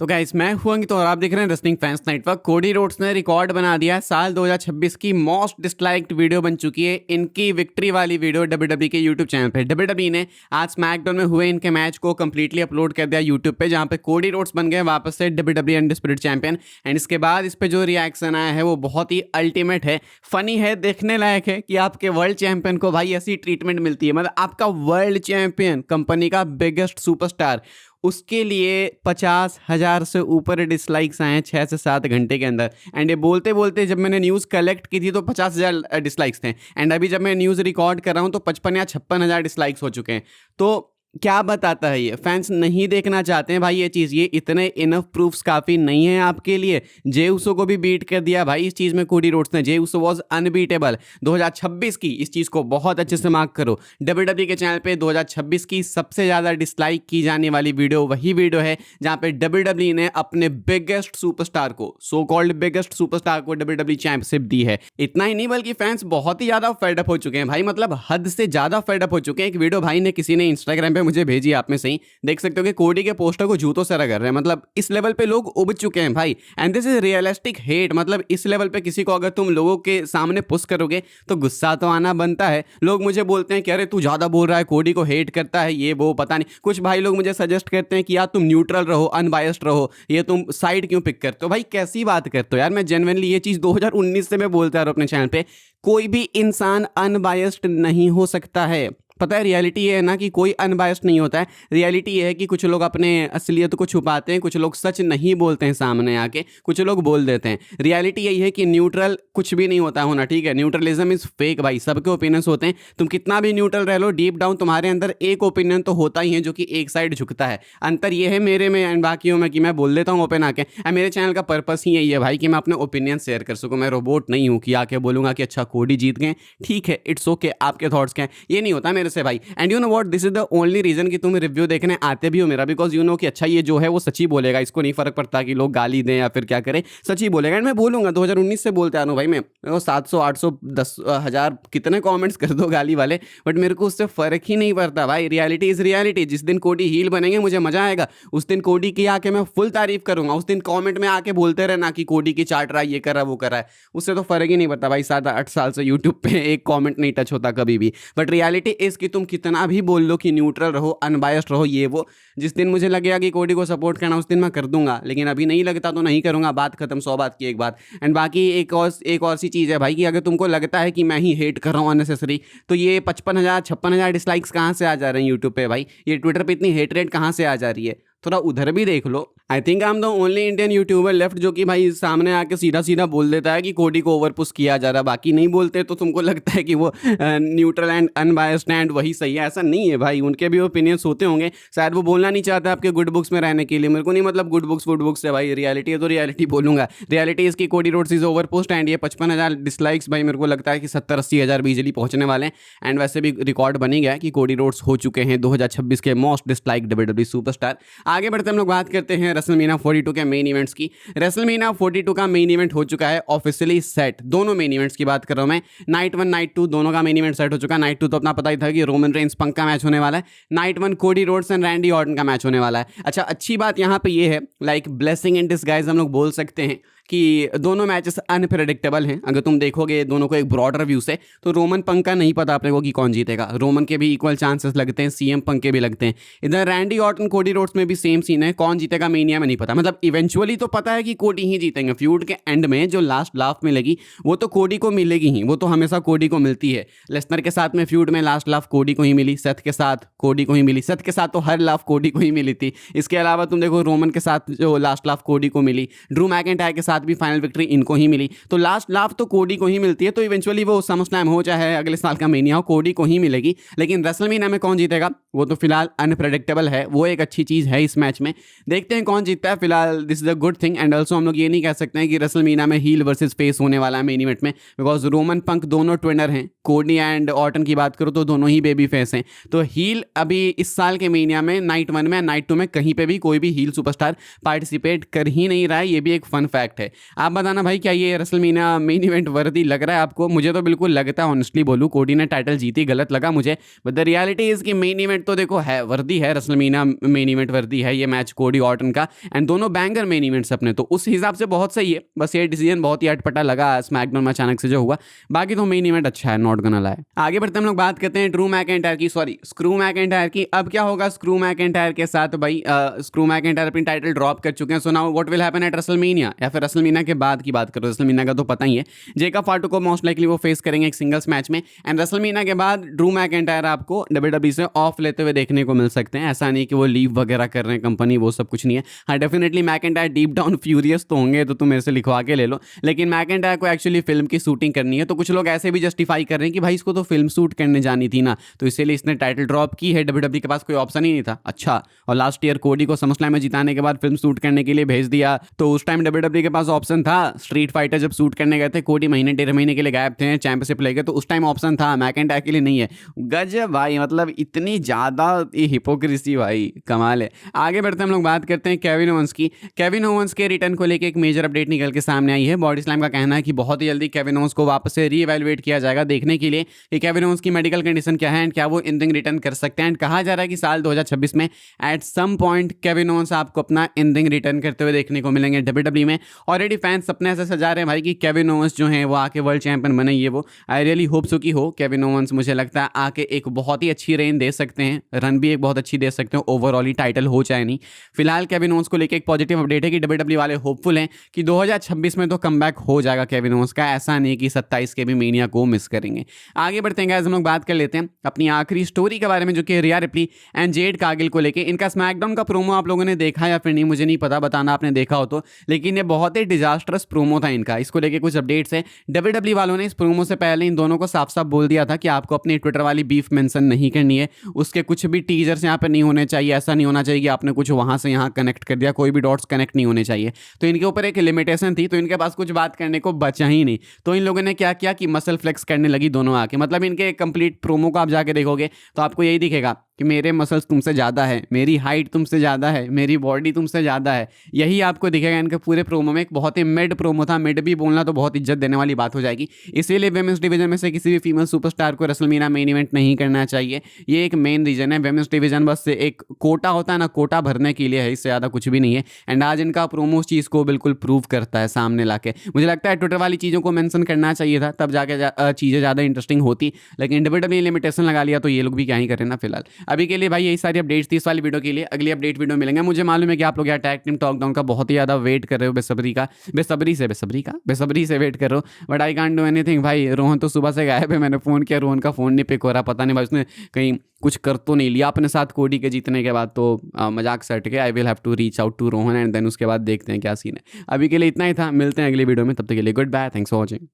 तो गाइस मैं हूं अंकित और आप देख रहे हैं wrestling fans network. Cody Rhodes ने रिकॉर्ड बना दिया। साल 2026 की मोस्ट डिसलाइक्ड वीडियो बन चुकी है इनकी विक्ट्री वाली वीडियो डब्ल्यूडब्ल्यूई के यूट्यूब चैनल पे। डब्ल्यूडब्ल्यूई ने आज स्मैकडाउन में हुए इनके मैच को कंप्लीटली अपलोड कर दिया यूट्यूब पे, जहां पे कोडी रोड्स बन गए वापस से डब्ल्यूडब्ल्यूई अनडिस्प्यूटेड चैंपियन। एंड इसके बाद इस पे जो रिएक्शन आया है वो बहुत ही अल्टीमेट है, फनी है, देखने लायक है कि आपके वर्ल्ड चैंपियन को भाई ऐसी ट्रीटमेंट मिलती है। मतलब आपका वर्ल्ड चैंपियन, कंपनी का बिगेस्ट सुपरस्टार, उसके लिए 50,000 से ऊपर डिसलाइक्स आए हैं 6 से 7 घंटे के अंदर। एंड ये बोलते बोलते जब मैंने न्यूज़ कलेक्ट की थी तो 50,000 डिसलाइक्स थे, एंड अभी जब मैं न्यूज़ रिकॉर्ड कर रहा हूँ तो 55 या 56,000 डिसलाइक्स हो चुके हैं। तो क्या बताता है ये? फैंस नहीं देखना चाहते हैं भाई ये चीज़। ये इतने इनफ प्रूफ्स काफ़ी नहीं है आपके लिए। जे उसो को भी बीट कर दिया भाई इस चीज़ में कोडी रोड्स ने। जे उसो वॉज अनबीटेबल 2026 की। इस चीज़ को बहुत अच्छे से मार्क करो। डब्ल्यूडब्ल्यूई के चैनल पे 2026 की सबसे ज़्यादा डिसलाइक की जाने वाली वीडियो वही वीडियो है जहाँ पे डब्ल्यूडब्ल्यूई ने अपने बिगेस्ट सुपरस्टार को, सो कॉल्ड बिगेस्ट सुपरस्टार को डब्ल्यूडब्ल्यूई चैंपियनशिप दी है। इतना ही नहीं बल्कि फैंस बहुत ही ज़्यादा फेडअप हो चुके हैं भाई, मतलब हद से ज़्यादा फेडअप हो चुके हैं। एक वीडियो भाई ने किसी ने इंस्टाग्राम पे मुझे भेजी, आप में से ही देख सकते हो कि कोडी के पोस्टर को जूतों से रगड़ रहे हैं। मतलब इस लेवल पे लोग उब चुके हैं भाई। And this is realistic hate. मतलब इस लेवल पे किसी को अगर तुम लोगों के सामने पुश करोगे तो गुस्सा तो आना बनता है। लोग मुझे बोलते हैं कि अरे तू ज्यादा बोल रहा है, कोडी को हेट करता है, ये वो पता नहीं। कुछ भाई लोग मुझे सजेस्ट करते हैं कि यार तुम न्यूट्रल रहो, अनबायस्ड रहो, ये तुम साइड क्यों पिक करते हो? भाई कैसी बात करते हो यार? मैं जेन्युइनली ये चीज 2019 से मैं बोलता आ रहा हूं अपने चैनल पे, कोई भी इंसान अनबायस्ड नहीं हो सकता है। पता है रियलिटी ये है ना कि कोई अनबायस्ड नहीं होता है। रियलिटी ये है कि कुछ लोग अपने असलियत को छुपाते हैं, कुछ लोग सच नहीं बोलते हैं सामने आके, कुछ लोग बोल देते हैं। रियलिटी यही है कि न्यूट्रल कुछ भी नहीं होता होना, ठीक है? न्यूट्रलिज्म इज फेक भाई। सबके ओपिनियंस होते हैं, तुम कितना भी न्यूट्रल रह लो, डीप डाउन तुम्हारे अंदर एक ओपिनियन तो होता ही है जो कि एक साइड झुकता है। अंतर ये है मेरे में एंड बाकियों में कि मैं बोल देता हूँ ओपन आके। मेरे चैनल का पर्पस ही यही है भाई कि मैं अपने ओपिनियन शेयर कर सकूँ। मैं रोबोट नहीं हूँ कि आके बोलूँगा कि अच्छा कोडी जीत गए, ठीक है, इट्स ओके, आपके थॉट्स क्या हैं, ये नहीं होता मेरे से भाई। And you know what, this is the only reason कि तुम रिव्यू देखने आते भी हो मेरा, बिकॉज यू नो कि अच्छा ये जो है वो सच ही बोलेगा, इसको नहीं फर्क पड़ता कि लोग गाली दें या फिर क्या करें, सच ही बोलेगा। एंड मैं बोलूंगा 2019 से बोलते आ रहा हूँ भाई। मैं 700 800 10,000 कितने कमेंट्स कर दो गाली वाले, बट मेरे को उससे फर्क ही नहीं पड़ता भाई। Reality is reality. जिस दिन कोडी हील बनेंगे मुझे मजा आएगा, उस दिन कोडी की आके मैं फुल तारीफ करूंगा। उस दिन कॉमेंट में आके बोलते रहना कि कोडी की चाट रहा है, ये कर रहा है, वो कर रहा है, उससे तो फर्क ही नहीं पड़ता भाई। 7-8 साल से यूट्यूब पे एक कॉमेंट नहीं टच होता कभी भी। बट रियलिटी इज कि तुम कितना भी बोल लो कि न्यूट्रल रहो, अनबायस्ड रहो, ये वो, जिस दिन मुझे लगेगा कि कोडी को सपोर्ट करना उस दिन मैं कर दूंगा, लेकिन अभी नहीं लगता तो नहीं करूंगा। बात खत्म, 100 बात की एक बात। एंड बाकी एक और सी चीज़ है भाई कि अगर तुमको लगता है कि मैं ही हेट कर रहा हूँ अननेसेसरी, तो ये 55,000 56,000 डिसलाइक्स कहाँ से आ जा रहे हैं यूट्यूब पे भाई? ये ट्विटर पे इतनी हेट रेट कहाँ से आ जा रही है? थोड़ा उधर भी देख लो। I think I am the only Indian YouTuber left जो कि भाई सामने आके सीधा सीधा बोल देता है कि कोडी को ओवर पुश किया जा रहा है। बाकी नहीं बोलते तो तुमको लगता है कि वो न्यूट्रल एंड अनबायस्ड एंड वही सही है। ऐसा नहीं है भाई, उनके भी ओपिनियंस होते होंगे, शायद वो बोलना नहीं चाहता आपके गुड बुक्स में रहने के लिए। मेरे को नहीं मतलब गुड बुक्स है भाई, रियलिटी है तो रियलिटी बोलूंगा। रियलिटी इसकी Cody Rhodes is over post and ये 55,000 डिसलाइक्स भाई मेरे को लगता है कि 70-80 हज़ार भी इजीली पहुंचने वाले हैं। एंड वैसे भी रिकॉर्ड बनी गया कि कोडी रोड्स हो चुके हैं 2026 के मोस्ट डिसलाइक डब्ल्यूडब्ल्यूई सुपरस्टार। आगे बढ़ते हम लोग बात करते हैं रेसलमेनिया 42 के मेन इवेंट्स की। रेसलमेनिया 42 का मेन इवेंट हो चुका है ऑफिशियली सेट। दोनों मेन इवेंट्स की बात कर रहा हूं मैं, नाइट 1 नाइट 2 दोनों का मेन इवेंट सेट हो चुका है। नाइट 2 तो अपना पता ही था कि रोमन रेंस पंक का मैच होने वाला है। Night 1 Cody Rhodes and Randy Orton का मैच होने वाला है। अच्छा, अच्छी बात यहाँ पे ये है, लाइक ब्लेसिंग इन डिस्गाइज हम लोग बोल सकते हैं कि दोनों मैचेस अनप्रेडिक्टेबल हैं। अगर तुम देखोगे दोनों को एक ब्रॉडर व्यू से, तो रोमन पंक का नहीं पता अपने को कि कौन जीतेगा। रोमन के भी इक्वल चांसेस लगते हैं, सीएम पंक के भी लगते हैं। इधर रैंडी ऑर्टन कोडी रोड्स में भी सेम सीन है, कौन जीतेगा मेनिया में नहीं पता। मतलब इवेंचुअली तो पता है कि कोडी ही जीतेंगे। फ्यूड के एंड में जो लास्ट लाफ मिलेगी वो तो कोडी को मिलेगी ही, वो तो हमेशा कोडी को मिलती है। लेसनर के साथ में फ्यूड में लास्ट लाफ कोडी को ही मिली, सेथ के साथ कोडी को ही मिली, सेथ के साथ तो हर लाफ कोडी को ही मिली थी। इसके अलावा तुम देखो रोमन के साथ जो लास्ट लाफ कोडी को मिली, ड्रू मैकिंटायर के साथ भी फाइनल विक्ट्री इनको ही मिली, तो लास्ट लाफ तो कोडी को ही मिलती है। तो इवेंचुअली वो समरस्लैम हो चाहे अगले साल का मेनिया हो, कोडी को ही मिलेगी। लेकिन रेसलमेनिया में कौन जीतेगा वो तो फिलहाल अनप्रेडिक्टेबल है। वो एक अच्छी चीज़ है इस मैच में, देखते हैं कौन जीतता है। फिलहाल this is a good thing. And also हम लोग ये नहीं कह सकते हैं कि रेसलमेनिया में हील वर्सेस फेस होने वाला है मेन इवेंट में, बिकॉज रोमन पंक दोनों ट्विनर हैं। कोडी एंड ऑर्टन की बात करो तो दोनों ही बेबी फेस हैं। तो हील अभी इस साल के मेनिया में नाइट 1 में नाइट 2 में कहीं पे भी कोई भी हील सुपरस्टार पार्टिसिपेट कर ही नहीं रहा है। ये भी एक फन फैक्ट है। है। आप बताना भाई, क्या ये रेसलमेनिया मेन इवेंट वर्दी लग रहा है आपको? मुझे तो बिल्कुल लगता है, ऑनेस्टली बोलूँ। कोडी ने टाइटल जीती, गलत लगा मुझे, बट द रियलिटी इज कि मेन इवेंट तो देखो है, वर्दी है, रेसलमेनिया मेन इवेंट वर्दी है ये मैच कोडी ऑर्टन का, एंड दोनों बैंगर मेन इवेंट्स अपने, तो उस हिसाब से बहुत सही है। बस ये डिसीजन बहुत ही अटपटा लगा स्मैकडाउन में अचानक से जो हुआ, बाकी तो मेन इवेंट अच्छा है, नॉट गोना लाई। आगे बढ़ते हम लोग बात करते हैं ड्रू मैकइंटायर की, सॉरी स्क्रू मैकइंटायर की। अब क्या होगा स्क्रू मैकइंटायर के साथ भाई? स्क्रू मैकइंटायर अपनी टाइटल ड्रॉप कर चुके हैं, so now what will happen at WrestleMania, या फिर रेसलमेनिया के बाद की बात करो, रेसलमेनिया का तो पता ही है। जेकब फाटू को मोस्ट लाइकली वो फेस करेंगे एक सिंगल्स मैच में, एंड रेसलमेनिया के बाद ड्रू मैकइंटायर आपको डब्ल्यूडब्ल्यूई से ऑफ लेते हुए देखने को मिल सकते हैं। ऐसा नहीं कि वो लीव वगैरह कर रहे हैं कंपनी, वो सब कुछ नहीं है। हाँ definitely McIntyre deep down furious तो होंगे, तो तुम मेरे से लिखवा के ले लो, लेकिन मैकइंटायर को एक्चुअली फिल्म की शूटिंग करनी है। तो कुछ लोग ऐसे भी जस्टिफाई कर रहे हैं कि भाई इसको तो फिल्म शूट करने जानी थी ना, तो इसीलिए इसने टाइटल ड्रॉप की है, डब्ल्यूडब्ल्यूई के पास कोई ऑप्शन ही नहीं था। अच्छा, और लास्ट ईयर कोडी को समरस्लैम में जिताने के बाद फिल्म शूट करने के लिए भेज दिया, तो उस टाइम डब्ल्यूडब्ल्यूई के पास ऑप्शन था। स्ट्रीट फाइटर जब शूट करने गए थे, कोडी महीने 1.5 महीने के लिए गायब थे चैंपियनशिप लेके, तो उस टाइम ऑप्शन था, मैकइंटायर के लिए नहीं है। गजब भाई, मतलब इतनी ज़्यादा हिपोक्रेसी भाई, कमाल है। आगे बढ़ते हम लोग बात करते हैं केविन ओवेंस की। केविन ओवेंस के रिटर्न को लेकर एक मेजर अपडेट निकल के सामने आई है। बॉडी स्लैम का कहना है कि बहुत ही जल्दी केविन ओवेंस को वापस से रीएवैल्यूएट किया जाएगा, देखने के लिए कि केविन ओवेंस की मेडिकल कंडीशन क्या है एंड क्या वो इन रिंग रिटर्न कर सकते हैं। एंड कहा जा रहा है कि साल 2026 में at some point Kevin Owens आपको अपना इन रिंग रिटर्न करते हुए देखने को मिलेंगे डब्ल्यूडब्ल्यूई में। ऑलरेडी फैंस सपने ऐसे सजा रहे हैं भाई कि केविन ओवेंस जो है वो आके वर्ल्ड चैंपियन बने। ये वो आई रियली होप सो कि हो। केविन ओवेंस मुझे लगता है आके एक बहुत ही अच्छी रेन दे सकते हैं, रन भी एक बहुत अच्छी दे सकते हैं, ओवरऑल ही टाइटल हो चाहे नहीं। फिलहाल केविन ओवेंस को लेकर एक पॉजिटिव अपडेट है कि डब्ल्यूडब्ल्यूई वाले होपफुल हैं कि 2026 में तो कमबैक हो जाएगा केविन ओवेंस का, ऐसा नहीं कि 27 के भी मेनिया को मिस करेंगे। आगे बढ़ते हैं गाइस, हम लोग बात कर लेते हैं अपनी आखिरी स्टोरी के बारे में, जो कि रिया रिप्ली एंड जेड कारगिल को लेके। इनका स्मैकडाउन का प्रोमो आप लोगों ने देखा या फिर नहीं मुझे नहीं पता, बताना आपने देखा हो तो, लेकिन ये बहुत ही डिजास्टरस प्रोमो था इनका। इसको लेके कुछ अपडेट्स है। डब्ल्यूडब्ल्यूई वालों ने इस प्रोमो से पहले इन दोनों को साफ साफ बोल दिया था कि आपको अपनी ट्विटर वाली बीफ मेंशन नहीं करनी है, उसके कुछ भी टीजर्स यहाँ पे नहीं होने चाहिए, ऐसा नहीं होना चाहिए कि आपने कुछ वहां से यहाँ कनेक्ट कर दिया, कोई भी डॉट्स कनेक्ट नहीं होने चाहिए। तो इनके ऊपर एक लिमिटेशन थी, तो इनके पास कुछ बात करने को बचा ही नहीं। तो इन लोगों ने क्या किया कि मसल फ्लेक्स करने लगी दोनों आके। मतलब इनके कंप्लीट प्रोमो को आप जाके देखोगे तो आपको यही दिखेगा कि मेरे मसल्स तुमसे ज़्यादा है, मेरी हाइट तुमसे ज़्यादा है, मेरी बॉडी तुमसे ज़्यादा है, यही आपको दिखेगा इनके पूरे प्रोमो में। एक बहुत ही मिड प्रोमो था, मिड भी बोलना तो बहुत इज्जत देने वाली बात हो जाएगी। इसीलिए वेमेंस डिवीजन में से किसी भी फीमेल सुपरस्टार को रेसलमेनिया मेन इवेंट नहीं करना चाहिए, ये एक मेन रीजन है। वेमेंस डिवीजन बस एक कोटा होता है ना, कोटा भरने के लिए है, इससे ज़्यादा कुछ भी नहीं है। एंड आज इनका प्रोमो उस चीज़ को बिल्कुल प्रूव करता है सामने लाके। मुझे लगता है ट्विटर वाली चीज़ों को मेंशन करना चाहिए था, तब जाके चीज़ें ज़्यादा इंटरेस्टिंग होती, लेकिन डब्ल्यूडब्ल्यूई लिमिटेशन लगा लिया, तो ये लोग भी क्या ही करें ना। फिलहाल अभी के लिए भाई यही सारी अपडेट्स थी इस वाली वीडियो के लिए। अगली अपडेट वीडियो मिलेंगे। मुझे मालूम है कि आप लोग यार टैग टीम टॉक डाउन का बहुत ही ज़्यादा वेट कर रहे हो, बेसब्री से वेट कर रहे हो, but I can't do anything भाई। रोहन तो सुबह से गायब है, मैंने फ़ोन किया, रोहन का फ़ोन नहीं पिक हो रहा, पता नहीं भाई उसने कहीं कुछ कर तो नहीं लिया अपने साथ कोडी के जीतने के बाद। तो मजाक से हट के I will have to reach out to Rohan and then उसके बाद देखते हैं क्या सीन है। अभी के लिए इतना ही था, मिलते हैं अगली वीडियो में, तब तक के लिए good bye, thanks for watching.